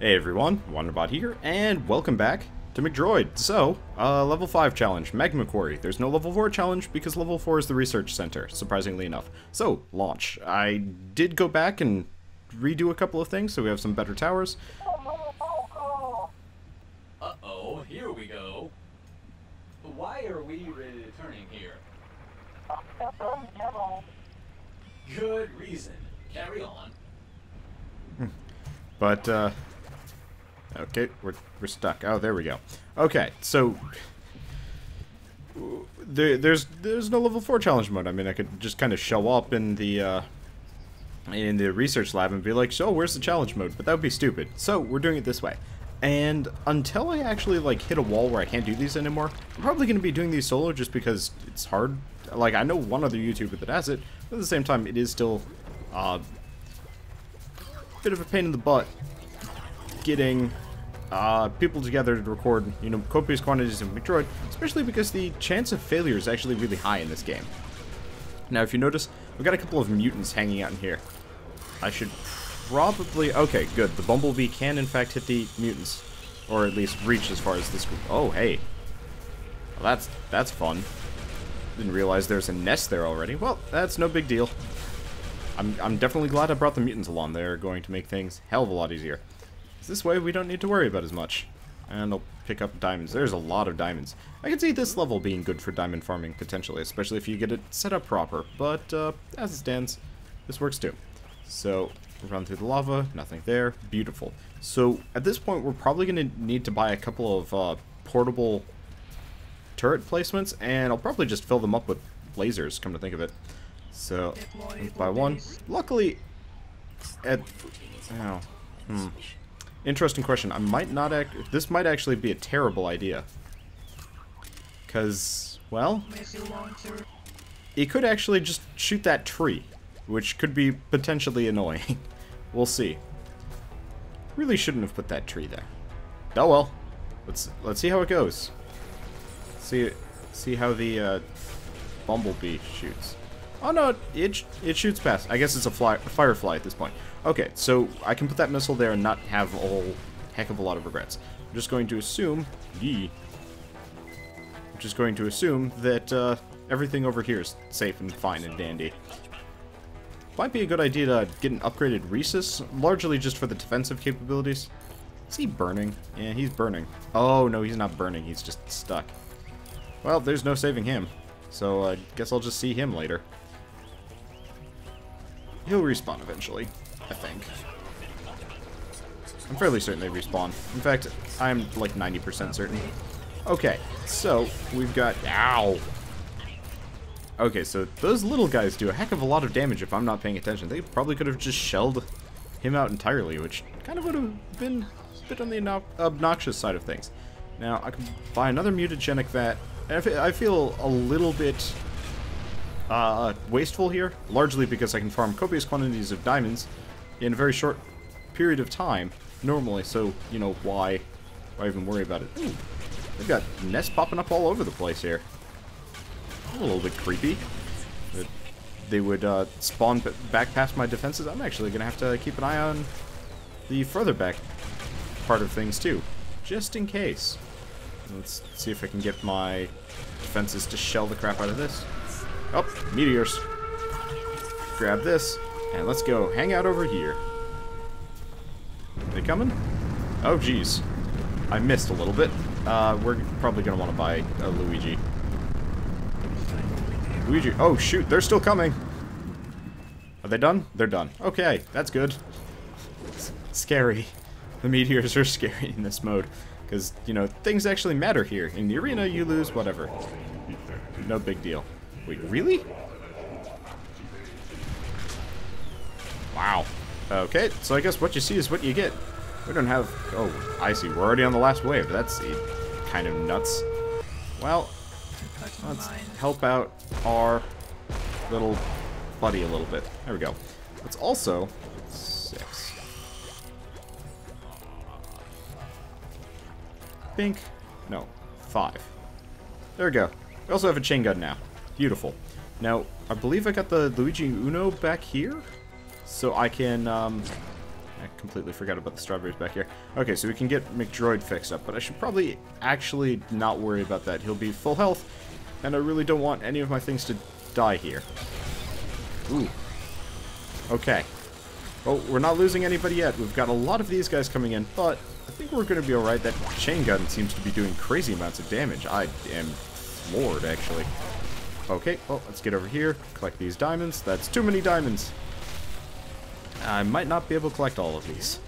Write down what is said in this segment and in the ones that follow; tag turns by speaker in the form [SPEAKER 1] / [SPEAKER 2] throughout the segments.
[SPEAKER 1] Hey everyone, Wanderbot here, and welcome back to McDROID. So, level 5 challenge, Magma Quarry. There's no level 4 challenge because level 4 is the research center, surprisingly enough. So, launch. I did go back and redo a couple of things, so we have some better towers.
[SPEAKER 2] Uh-oh, here we go. Why are we returning here? Good reason. Carry on.
[SPEAKER 1] But, okay, we're stuck. Oh, there we go. Okay, so there's no level 4 challenge mode. I mean, I could just kind of show up in the research lab and be like, so where's the challenge mode? But that would be stupid. So we're doing it this way. And until I actually like hit a wall where I can't do these anymore, I'm probably going to be doing these solo just because it's hard. Like, I know one other YouTuber that has it, but at the same time, it is still a bit of a pain in the butt getting people together to record, you know, copious quantities of McDroid, especially because the chance of failure is actually really high in this game. Now, if you notice, we've got a couple of mutants hanging out in here. I should probably... Okay, good. The bumblebee can, in fact, hit the mutants. Or at least reach as far as this group. Oh, hey. Well, that's fun. Didn't realize there's a nest there already. Well, that's no big deal. I'm definitely glad I brought the mutants along. They're going to make things hell of a lot easier. This way, we don't need to worry about as much. And I'll pick up diamonds. There's a lot of diamonds. I can see this level being good for diamond farming, potentially, especially if you get it set up proper. But, as it stands, this works too. So, run through the lava, nothing there. Beautiful. So, at this point, we're probably going to need to buy a couple of portable turret placements, and I'll probably just fill them up with lasers, come to think of it. So, let's buy one. Luckily, interesting question. I might not this might actually be a terrible idea. Because, well, it could actually just shoot that tree, which could be potentially annoying. We'll see. Really shouldn't have put that tree there. Oh well. Let's see how it goes. See how the bumblebee shoots. Oh no, it shoots past. I guess it's a firefly at this point. Okay, so I can put that missile there and not have a whole heck of a lot of regrets. I'm just going to assume... I'm just going to assume that everything over here is safe and fine and dandy. Might be a good idea to get an upgraded Rhesus, largely just for the defensive capabilities. Is he burning? Yeah, he's burning. Oh, no, he's not burning. He's just stuck. Well, there's no saving him. So I guess I'll just see him later. He'll respawn eventually, I think. I'm fairly certain they respawn. In fact, I'm like 90% certain. Okay, so we've got... Ow! Okay, so those little guys do a heck of a lot of damage if I'm not paying attention. They probably could have just shelled him out entirely, which kind of would have been a bit on the obnoxious side of things. Now, I can buy another mutagenic vat. I feel a little bit wasteful here, largely because I can farm copious quantities of diamonds in a very short period of time, normally, so, you know, why even worry about it? Ooh, they've got nests popping up all over the place here. A little bit creepy. They would spawn back past my defenses. I'm actually going to have to keep an eye on the further back part of things, too, just in case. Let's see if I can get my defenses to shell the crap out of this. Oh, meteors. Grab this, and let's go hang out over here. Are they coming? Oh, geez. I missed a little bit. We're probably going to want to buy a Luigi. Luigi. Oh, shoot. They're still coming. Are they done? They're done. Okay, that's good. It's scary. The meteors are scary in this mode. Because, you know, things actually matter here. In the arena, you lose, whatever. No big deal. Wait, really? Wow. Okay, so I guess what you see is what you get. We don't have... Oh, I see. We're already on the last wave. That's kind of nuts. Well, let's help out our little buddy a little bit. There we go. Let's also... 6. Bink. No. 5. There we go. We also have a chain gun now. Beautiful. Now, I believe I got the Luigi Uno back here, so I can completely forgot about the strawberries back here. Okay, so we can get McDROID fixed up, but I should probably actually not worry about that. He'll be full health, and I really don't want any of my things to die here. Ooh. Okay. Well, we're not losing anybody yet. We've got a lot of these guys coming in, but I think we're going to be alright. That chain gun seems to be doing crazy amounts of damage. I am floored, actually. Okay, well, let's get over here, collect these diamonds. That's too many diamonds. I might not be able to collect all of these,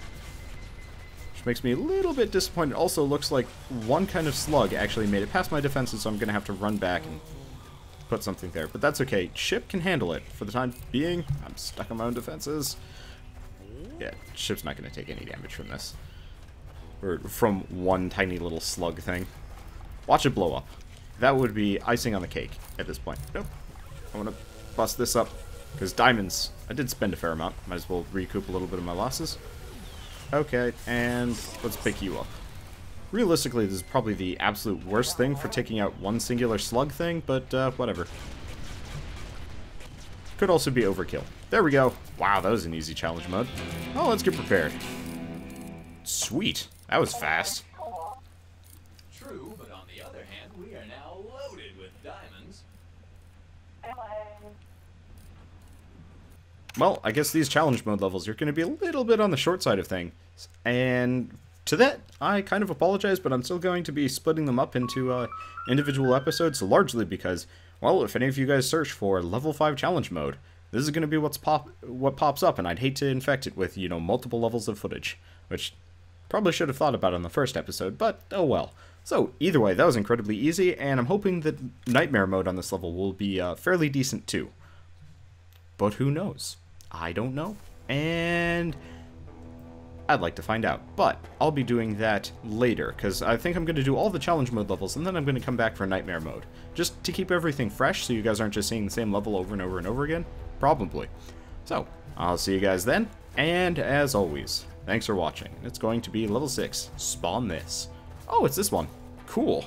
[SPEAKER 1] which makes me a little bit disappointed. Also, looks like one kind of slug actually made it past my defenses, so I'm going to have to run back and put something there. But that's okay. Ship can handle it. For the time being, I'm stuck on my own defenses. Yeah, ship's not going to take any damage from this. Or from one tiny little slug thing. Watch it blow up. That would be icing on the cake at this point. Nope. I want to bust this up. Because diamonds, I did spend a fair amount. Might as well recoup a little bit of my losses. Okay, and let's pick you up. Realistically, this is probably the absolute worst thing for taking out one singular slug thing, but whatever. Could also be overkill. There we go. Wow, that was an easy challenge mode. Oh, let's get prepared. Sweet. That was fast.
[SPEAKER 2] True, but on the other hand, we are now loaded with diamonds.
[SPEAKER 1] Well, I guess these challenge mode levels are going to be a little bit on the short side of things. And to that, I kind of apologize, but I'm still going to be splitting them up into individual episodes, largely because, well, if any of you guys search for level 5 challenge mode, this is going to be what pops up, and I'd hate to infect it with, you know, multiple levels of footage, which probably should have thought about on the first episode, but oh well. So, either way, that was incredibly easy, and I'm hoping that Nightmare mode on this level will be fairly decent too. But who knows? I don't know, and I'd like to find out. But I'll be doing that later, because I think I'm going to do all the challenge mode levels, and then I'm going to come back for Nightmare mode. Just to keep everything fresh, so you guys aren't just seeing the same level over and over and over again. Probably. So, I'll see you guys then, and as always, thanks for watching. It's going to be level 6, spawn this. Oh, it's this one. Cool.